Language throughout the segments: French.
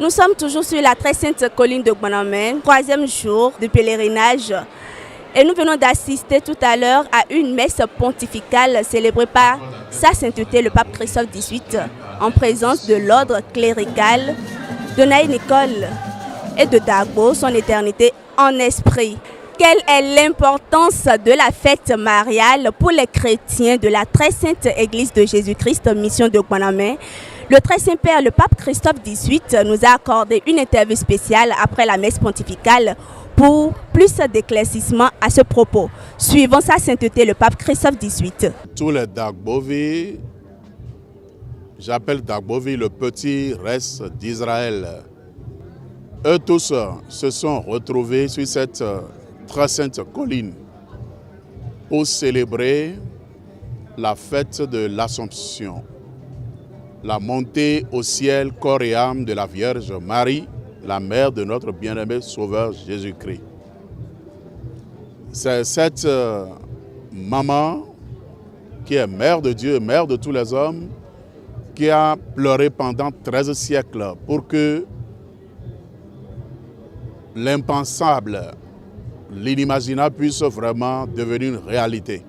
Nous sommes toujours sur la très sainte colline de Bonamène, troisième jour de pèlerinage. Et nous venons d'assister tout à l'heure à une messe pontificale célébrée par Sa Sainteté le pape Christophe XVIII en présence de l'ordre clérical de Naï Nicole et de Dagbo, son éternité en esprit. Quelle est l'importance de la fête mariale pour les chrétiens de la très sainte Église de Jésus-Christ, mission de Bonamène? Le très saint Père, le pape Christophe XVIII, nous a accordé une interview spéciale après la messe pontificale pour plus d'éclaircissement à ce propos. Suivons Sa Sainteté le pape Christophe XVIII. Tous les Dagbovi, j'appelle Dagbovi le petit reste d'Israël. Eux tous se sont retrouvés sur cette très sainte colline pour célébrer la fête de l'Assomption, la montée au ciel corps et âme de la Vierge Marie, la mère de notre bien-aimé Sauveur Jésus-Christ. C'est cette maman qui est mère de Dieu, mère de tous les hommes, qui a pleuré pendant 13 siècles pour que l'impensable, l'inimaginable puisse vraiment devenir une réalité.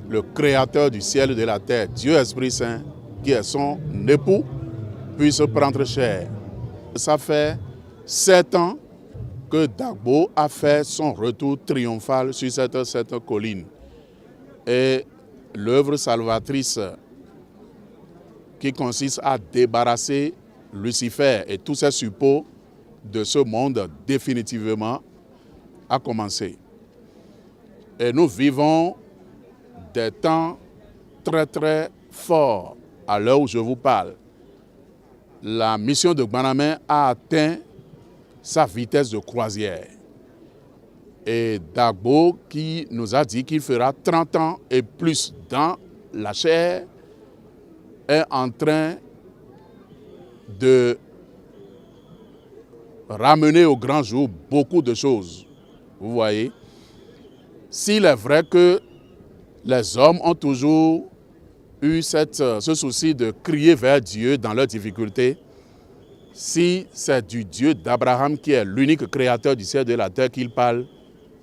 Le Créateur du ciel et de la terre, Dieu Esprit Saint, qui est son époux, puisse prendre chair. Ça fait 7 ans que Dagbo a fait son retour triomphal sur cette colline. Et l'œuvre salvatrice qui consiste à débarrasser Lucifer et tous ses suppôts de ce monde définitivement a commencé. Et nous vivons des temps très très forts à l'heure où je vous parle. La mission de Bonamène a atteint sa vitesse de croisière. Et Dagbo, qui nous a dit qu'il fera 30 ans et plus dans la chair, est en train de ramener au grand jour beaucoup de choses. Vous voyez, s'il est vrai que les hommes ont toujours eu ce souci de crier vers Dieu dans leurs difficultés, si c'est du Dieu d'Abraham qui est l'unique créateur du ciel et de la terre qu'il parle,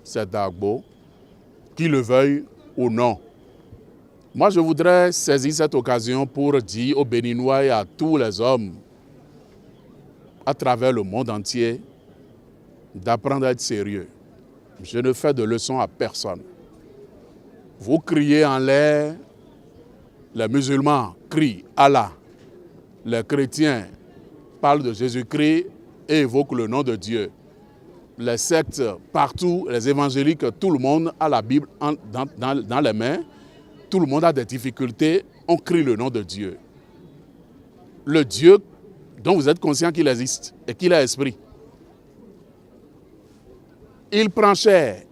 c'est Dagbo, qu'il le veuille ou non. Moi, je voudrais saisir cette occasion pour dire aux Béninois et à tous les hommes à travers le monde entier d'apprendre à être sérieux. Je ne fais de leçons à personne. Vous criez en l'air, les musulmans crient Allah, les chrétiens parlent de Jésus-Christ et évoquent le nom de Dieu. Les sectes partout, les évangéliques, tout le monde a la Bible dans les mains, tout le monde a des difficultés, on crie le nom de Dieu. Le Dieu dont vous êtes conscient qu'il existe et qu'il est esprit. Il prend chair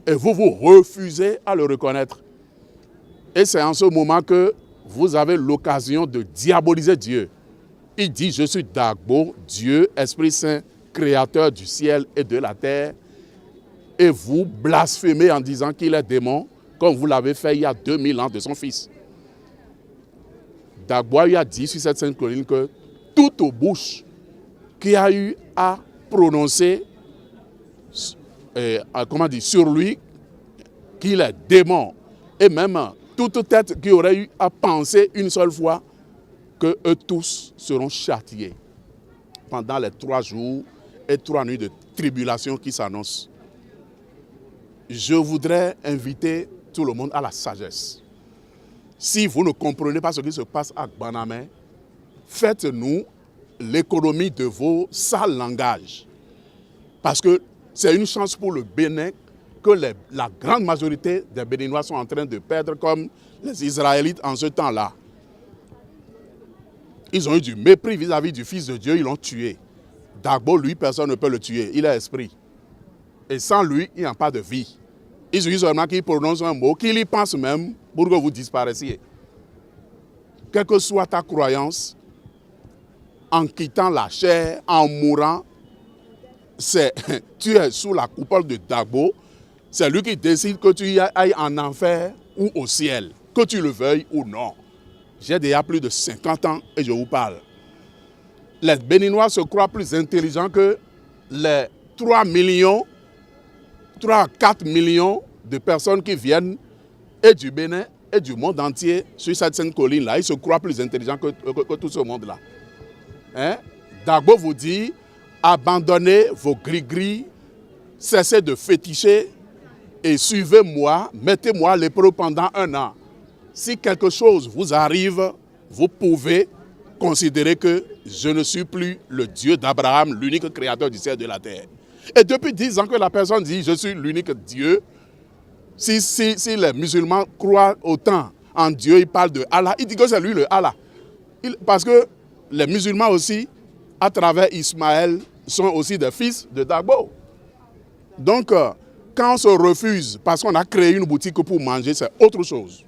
et vous refusez à le reconnaître. Et c'est en ce moment que vous avez l'occasion de diaboliser Dieu. Il dit, je suis Dagbo, Dieu, Esprit Saint, Créateur du ciel et de la terre. Et vous blasphémez en disant qu'il est démon, comme vous l'avez fait il y a 2000 ans de son fils. Dagbo lui a dit sur cette sainte colline que toute bouche qui a eu à prononcer sur lui qu'il est démon, et même toute tête qui aurait eu à penser une seule fois que eux tous seront châtiés pendant les 3 jours et 3 nuits de tribulation qui s'annoncent. Je voudrais inviter tout le monde à la sagesse. Si vous ne comprenez pas ce qui se passe à Bonamène, faites-nous l'économie de vos sales langages. Parce que c'est une chance pour le Bénin que la grande majorité des Béninois sont en train de perdre comme les Israélites en ce temps-là. Ils ont eu du mépris vis-à-vis du Fils de Dieu, ils l'ont tué. Dagbo, lui, personne ne peut le tuer, il est esprit. Et sans lui, il n'y a pas de vie. Il suffit seulement qu'il prononce un mot, qu'il y pense même pour que vous disparaissiez. Quelle que soit ta croyance, en quittant la chair, en mourant, tu es sous la coupole de Dagbo. C'est lui qui décide que tu ailles en enfer ou au ciel, que tu le veuilles ou non. J'ai déjà plus de 50 ans et je vous parle. Les Béninois se croient plus intelligents que les 3 à 4 millions de personnes qui viennent et du Bénin et du monde entier sur cette sainte colline-là. Ils se croient plus intelligents que tout ce monde-là. Hein? Dagbo vous dit, abandonnez vos gris-gris, cessez de féticher et suivez-moi, mettez-moi lépreux pendant 1 an. Si quelque chose vous arrive, vous pouvez considérer que je ne suis plus le Dieu d'Abraham, l'unique créateur du ciel et de la terre. Et depuis 10 ans que la personne dit « je suis l'unique Dieu », si les musulmans croient autant en Dieu, ils parlent de Allah, ils disent que c'est lui le Allah. Parce que les musulmans aussi, à travers Ismaël, sont aussi des fils de Dagbo. Donc, quand on se refuse parce qu'on a créé une boutique pour manger, c'est autre chose.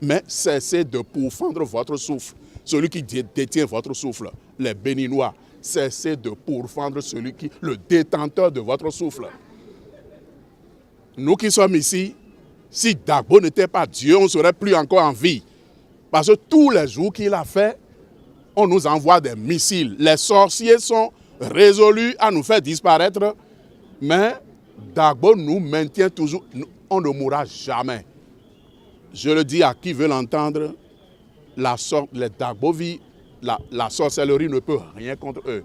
Mais cessez de pourfendre votre souffle. Celui qui détient votre souffle, les Béninois, cessez de pourfendre le détenteur de votre souffle. Nous qui sommes ici, si Dagbo n'était pas Dieu, on ne serait plus encore en vie. Parce que tous les jours qu'il a fait, on nous envoie des missiles. Les sorciers sont résolus à nous faire disparaître, mais Dagbo nous maintient toujours. On ne mourra jamais. Je le dis à qui veut l'entendre, les Dagbovi, la sorcellerie ne peut rien contre eux.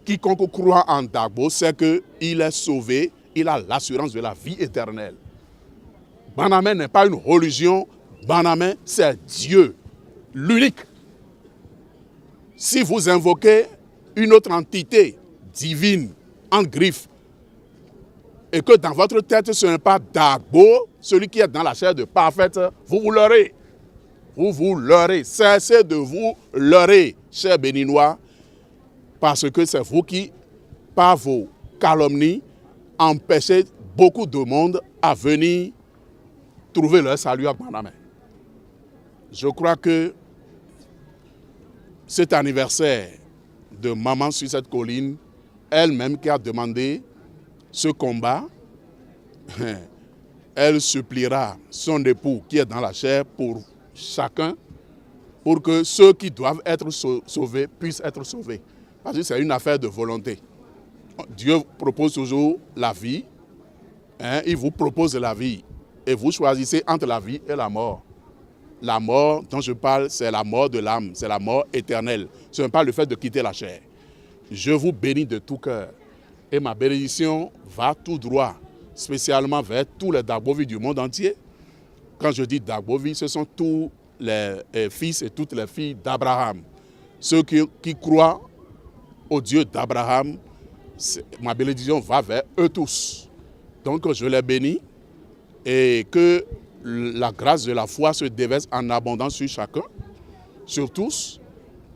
Quiconque croit en Dagbo sait qu'il est sauvé, il a l'assurance de la vie éternelle. Banamé n'est pas une religion, Banamé c'est Dieu, l'unique. Si vous invoquez une autre entité divine en griffe, et que dans votre tête ce n'est pas Dagbo, celui qui est dans la chair de parfaite, vous vous leurrez. Vous vous leurrez. Cessez de vous leurrer, chers Béninois, parce que c'est vous qui, par vos calomnies, empêchez beaucoup de monde à venir trouver leur salut à Banamé. Je crois que cet anniversaire de Maman sur cette colline, elle-même qui a demandé ce combat, elle suppliera son époux qui est dans la chair pour chacun, pour que ceux qui doivent être sauvés puissent être sauvés. Parce que c'est une affaire de volonté. Dieu propose toujours la vie, hein, il vous propose la vie, et vous choisissez entre la vie et la mort. La mort dont je parle, c'est la mort de l'âme, c'est la mort éternelle. Ce n'est pas le fait de quitter la chair. Je vous bénis de tout cœur. Et ma bénédiction va tout droit, spécialement vers tous les Dagbovi du monde entier. Quand je dis Dagbovi, ce sont tous les fils et toutes les filles d'Abraham. Ceux qui croient au Dieu d'Abraham, ma bénédiction va vers eux tous. Donc je les bénis et que la grâce de la foi se déverse en abondance sur chacun, sur tous,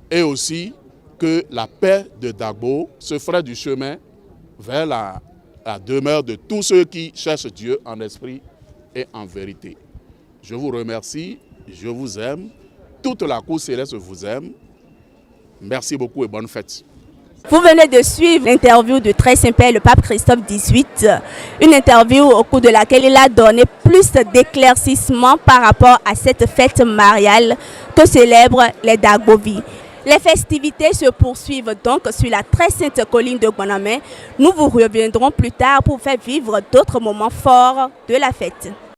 et aussi que la paix de Dagbo se ferait du chemin vers la demeure de tous ceux qui cherchent Dieu en esprit et en vérité. Je vous remercie, je vous aime, toute la cour céleste vous aime. Merci beaucoup et bonne fête. Vous venez de suivre l'interview de Très Saint-Père, le pape Christophe XVIII, une interview au cours de laquelle il a donné plus d'éclaircissements par rapport à cette fête mariale que célèbrent les Dagbovi. Les festivités se poursuivent donc sur la très sainte colline de Guanamé. Nous vous reviendrons plus tard pour faire vivre d'autres moments forts de la fête.